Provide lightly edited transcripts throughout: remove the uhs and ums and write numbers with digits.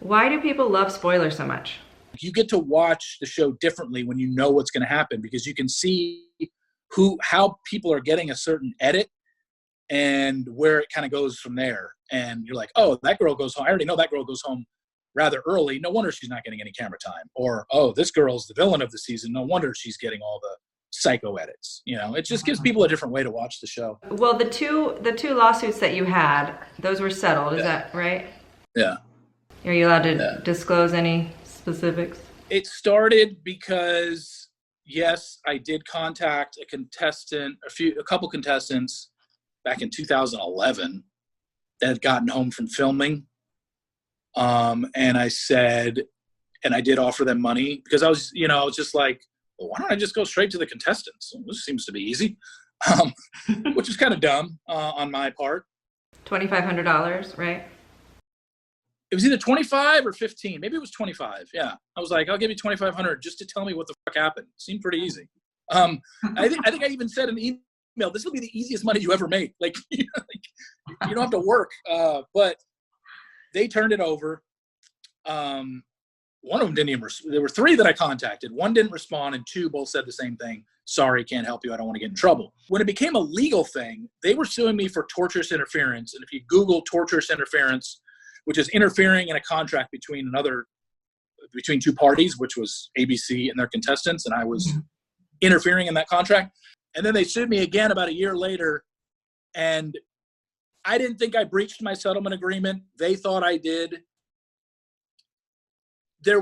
Why do people love spoilers so much? You get to watch the show differently when you know what's going to happen, because you can see how people are getting a certain edit and where it kind of goes from there. And you're like, oh, that girl goes home. I already know that girl goes home rather early. No wonder she's not getting any camera time. Or, oh, this girl's the villain of the season. No wonder she's getting all the psycho edits. It just gives people a different way to watch the show. Well, the two lawsuits that you had, those were settled. Is that right? Yeah. Are you allowed to disclose any specifics? It started because, yes, I did contact a couple contestants back in 2011 that had gotten home from filming. And I said, and I did offer them money because I was just like, well, why don't I just go straight to the contestants? This seems to be easy, which is kind of dumb on my part. $2,500, right? It was either 25 or 15. Maybe it was 25. Yeah. I was like, I'll give you 2,500 just to tell me what the fuck happened. Seemed pretty easy. I think I even said in the email, this will be the easiest money you ever made. Like, you don't have to work. But they turned it over. One of them didn't even there were 3 that I contacted. 1 didn't respond, and 2 both said the same thing. Sorry, can't help you. I don't want to get in trouble. When it became a legal thing, they were suing me for tortious interference. And if you Google tortious interference, which is interfering in a contract between 2 parties, which was ABC and their contestants, and I was interfering in that contract. And then they sued me again about a year later, and I didn't think I breached my settlement agreement. They thought I did. The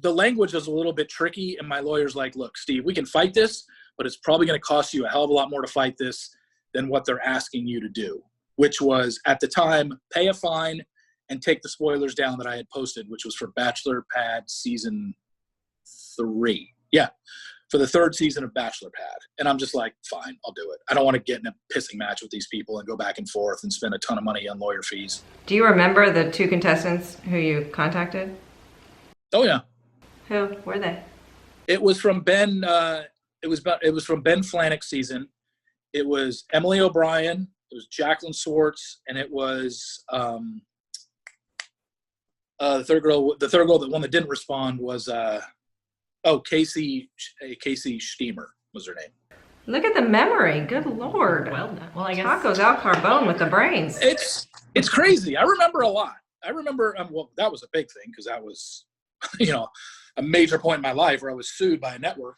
language was a little bit tricky, and my lawyer's like, look, Steve, we can fight this, but it's probably going to cost you a hell of a lot more to fight this than what they're asking you to do, which was, at the time, pay a fine and take the spoilers down that I had posted, which was for Bachelor Pad season 3. Yeah, for the 3rd season of Bachelor Pad. And I'm just like, fine, I'll do it. I don't want to get in a pissing match with these people and go back and forth and spend a ton of money on lawyer fees. Do you remember the 2 contestants who you contacted? Oh, yeah. Who were they? It was from Ben. It was from Ben Flanick's season. It was Emily O'Brien. It was Jacqueline Swartz, and it was the third girl. The third girl, the one that didn't respond, was Casey Steamer was her name. Look at the memory. Good Lord. Well done. Well, I guess Tacos Al Carbone with the brains. It's crazy. I remember a lot. I remember. That was a big thing because that was, a major point in my life where I was sued by a network.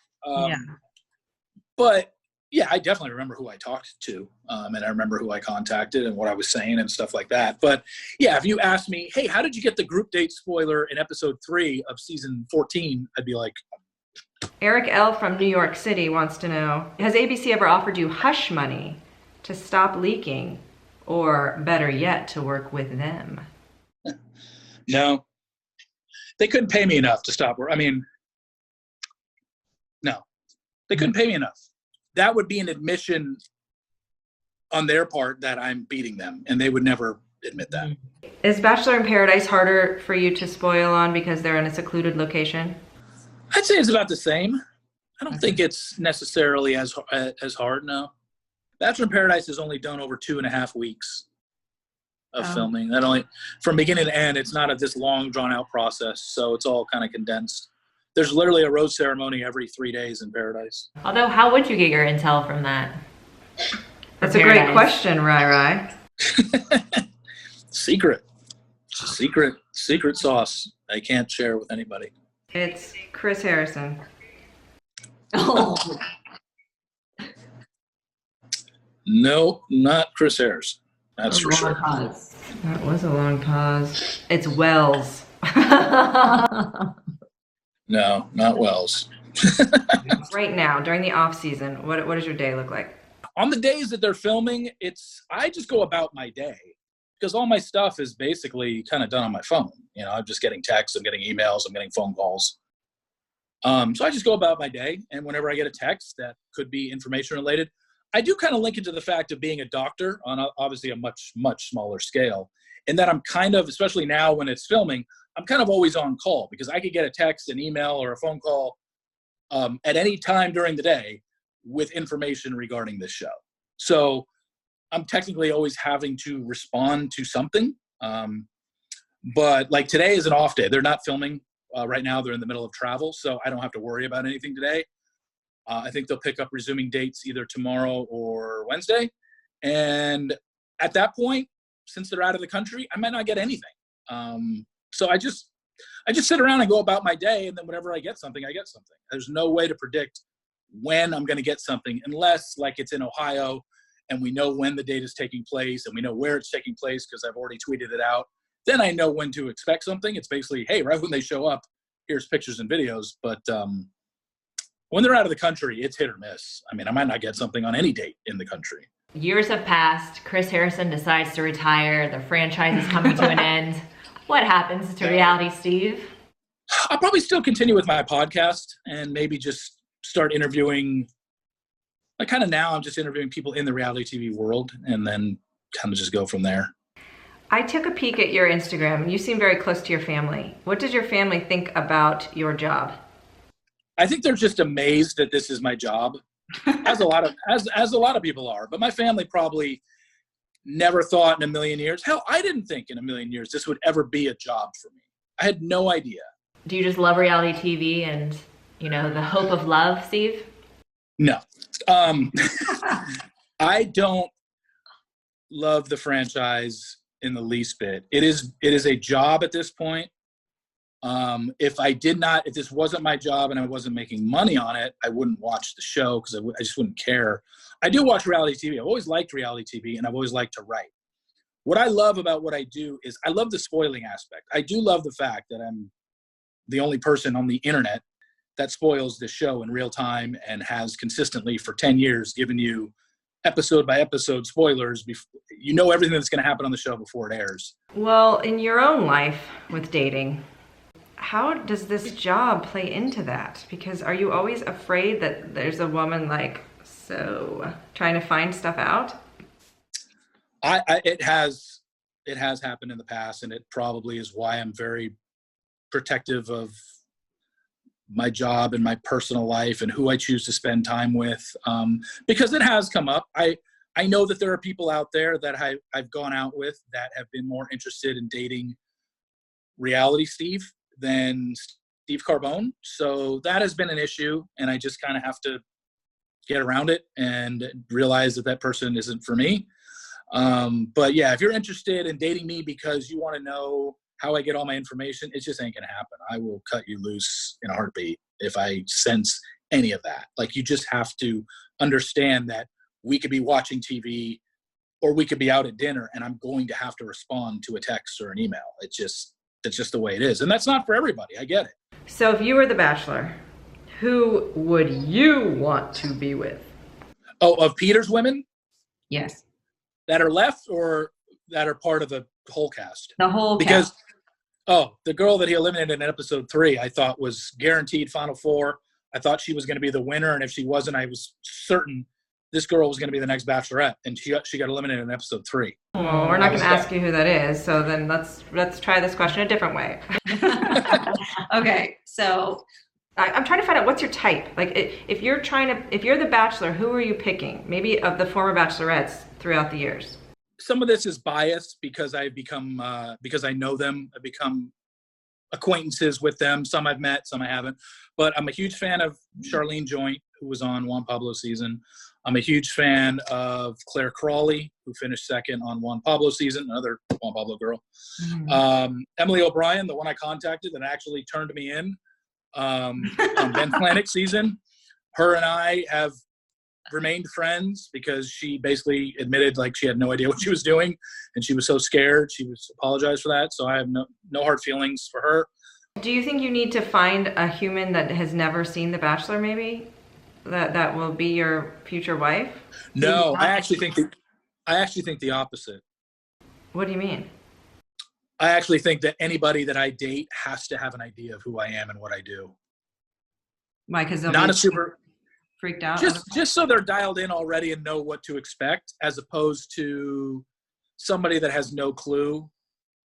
But yeah, I definitely remember who I talked to, and I remember who I contacted and what I was saying and stuff like that. But yeah, if you asked me, hey, how did you get the group date spoiler in episode 3 of season 14? I'd be like, Eric L. from New York City wants to know, has ABC ever offered you hush money to stop leaking, or better yet, to work with them? No. They couldn't pay me enough to stop. No. They couldn't pay me enough. That would be an admission on their part that I'm beating them, and they would never admit that. Is Bachelor in Paradise harder for you to spoil on because they're in a secluded location? I'd say it's about the same. I don't think it's necessarily as hard, no. Bachelor in Paradise is only done over 2.5 weeks of filming. That only, from beginning to end, it's not this long, drawn-out process, so it's all kind of condensed. There's literally a rose ceremony every 3 days in Paradise. Although, how would you get your intel from that? That's a great question, Rai. Secret. It's a secret sauce I can't share with anybody. It's Chris Harrison. Oh. No, not Chris Harrison. That's for sure. Pause. That was a long pause. It's Wells. No, not Wells. Right now, during the off season, what does your day look like? On the days that they're filming, I just go about my day because all my stuff is basically kind of done on my phone. I'm just getting texts, I'm getting emails, I'm getting phone calls. So I just go about my day, and whenever I get a text that could be information related, I do kind of link it to the fact of being a doctor on obviously a much, much smaller scale. And that I'm kind of, especially now when it's filming, I'm kind of always on call because I could get a text, an email, or a phone call at any time during the day with information regarding this show. So I'm technically always having to respond to something. But like today is an off day. They're not filming right now. They're in the middle of travel, so I don't have to worry about anything today. I think they'll pick up resuming dates either tomorrow or Wednesday. And at that point, since they're out of the country, I might not get anything. So I just sit around and go about my day, and then whenever I get something, I get something. There's no way to predict when I'm going to get something unless like it's in Ohio and we know when the date is taking place and we know where it's taking place because I've already tweeted it out. Then I know when to expect something. It's basically, hey, right when they show up, here's pictures and videos. But when they're out of the country, it's hit or miss. I mean, I might not get something on any date in the country. Years have passed. Chris Harrison decides to retire. The franchise is coming to an end. What happens to reality, Steve? I'll probably still continue with my podcast and maybe just start interviewing. Like kind of now I'm just interviewing people in the reality TV world and then kind of just go from there. I took a peek at your Instagram and you seem very close to your family. What does your family think about your job? I think they're just amazed that this is my job, as a lot of people are. But my family probably never thought in a million years. Hell, I didn't think in a million years this would ever be a job for me. I had no idea. Do you just love reality TV and, you know, the hope of love, Steve? No. I don't love the franchise in the least bit. It is a job at this point. If this wasn't my job and I wasn't making money on it, I wouldn't watch the show because I just wouldn't care. I do watch reality TV. I've always liked reality TV and I've always liked to write. What I love about what I do is I love the spoiling aspect. I do love the fact that I'm the only person on the internet that spoils the show in real time and has consistently for 10 years given you episode by episode spoilers. You know everything that's going to happen on the show before it airs. Well, in your own life with dating, how does this job play into that? Because are you always afraid that there's a woman trying to find stuff out? It has happened in the past, and it probably is why I'm very protective of my job and my personal life and who I choose to spend time with, because it has come up. I know that there are people out there that I've gone out with that have been more interested in dating reality Steve than Steve Carbone. So that has been an issue, and I just kind of have to get around it and realize that person isn't for me. But yeah, if you're interested in dating me because you want to know how I get all my information, it just ain't gonna happen. I will cut you loose in a heartbeat if I sense any of that. Like, you just have to understand that we could be watching TV or we could be out at dinner and I'm going to have to respond to a text or an email. That's just the way it is. And that's not for everybody. I get it. So if you were the Bachelor, who would you want to be with? Oh, of Peter's women? Yes. That are left or that are part of the whole cast? The whole because cast. The girl that he eliminated in episode 3, I thought was guaranteed Final Four. I thought she was going to be the winner, and if she wasn't, I was certain this girl was going to be the next Bachelorette, and she got eliminated in episode 3. Well, we're not going to ask you who that is, so then let's try this question a different way. Okay, so I'm trying to find out what's your type. Like, if you're the Bachelor, who are you picking? Maybe of the former Bachelorettes throughout the years. Some of this is biased because I've become because I know them. I've become acquaintances with them. Some I've met, some I haven't. But I'm a huge fan of Charlene Joint, who was on Juan Pablo's season. I'm a huge fan of Claire Crawley, who finished second on Juan Pablo's season, another Juan Pablo girl. Mm-hmm. Emily O'Brien, the one I contacted that actually turned me in on Ben Flajnik's season. Her and I have remained friends because she basically admitted like she had no idea what she was doing and she was so scared. She was apologized for that. So I have no hard feelings for her. Do you think you need to find a human that has never seen The Bachelor, maybe that will be your future wife? No, I actually think the opposite. What do you mean? I actually think that anybody that I date has to have an idea of who I am and what I do. Why? Because they'll not be a super freaked out. Just so they're dialed in already and know what to expect, as opposed to somebody that has no clue.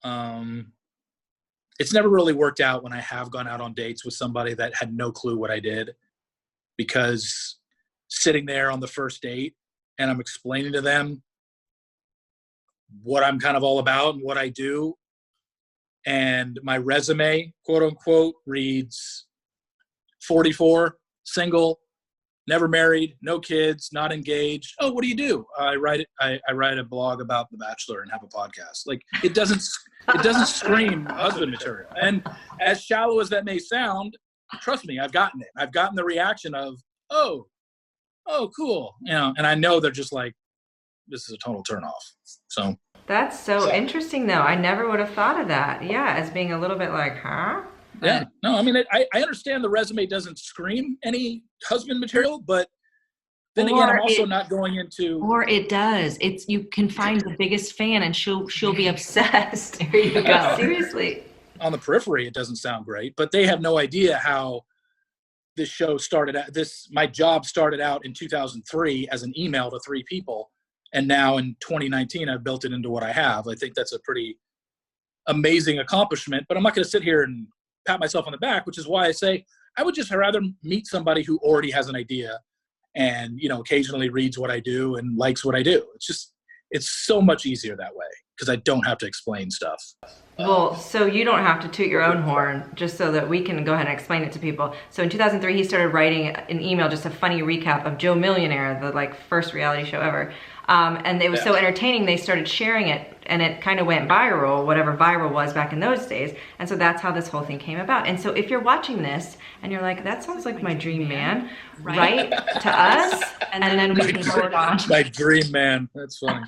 It's never really worked out when I have gone out on dates with somebody that had no clue what I did, because sitting there on the first date and I'm explaining to them what I'm kind of all about and what I do, and my resume, quote unquote, reads 44, single, never married, no kids, not engaged. Oh, what do you do? I write a blog about The Bachelor and have a podcast. Like, it doesn't scream husband material. And as shallow as that may sound, trust me, I've gotten it. I've gotten the reaction of, oh, cool. You know, and I know they're just like, this is a total turnoff. So that's so interesting, though. I never would have thought of that. Yeah, as being a little bit like, huh? Yeah. No, I mean, I understand the resume doesn't scream any husband material, but then again, I'm also not going into. Or it does. It's, you can find the biggest fan and she'll be obsessed. There you go. Seriously. On the periphery, it doesn't sound great, but they have no idea how this show started out. My job started out in 2003 as an email to 3 people. And now in 2019, I've built it into what I have. I think that's a pretty amazing accomplishment, but I'm not going to sit here and pat myself on the back, which is why I say I would just rather meet somebody who already has an idea and, you know, occasionally reads what I do and likes what I do. It's so much easier that way because I don't have to explain stuff. Well, so you don't have to toot your own horn, just so that we can go ahead and explain it to people. So in 2003, he started writing an email, just a funny recap of Joe Millionaire, the like first reality show ever. And it was so entertaining, they started sharing it, and it kind of went viral, whatever viral was back in those days. And so that's how this whole thing came about. And so if you're watching this and you're like, that sounds like my dream man, write to us, and then we can forward on. My dream man. That's funny.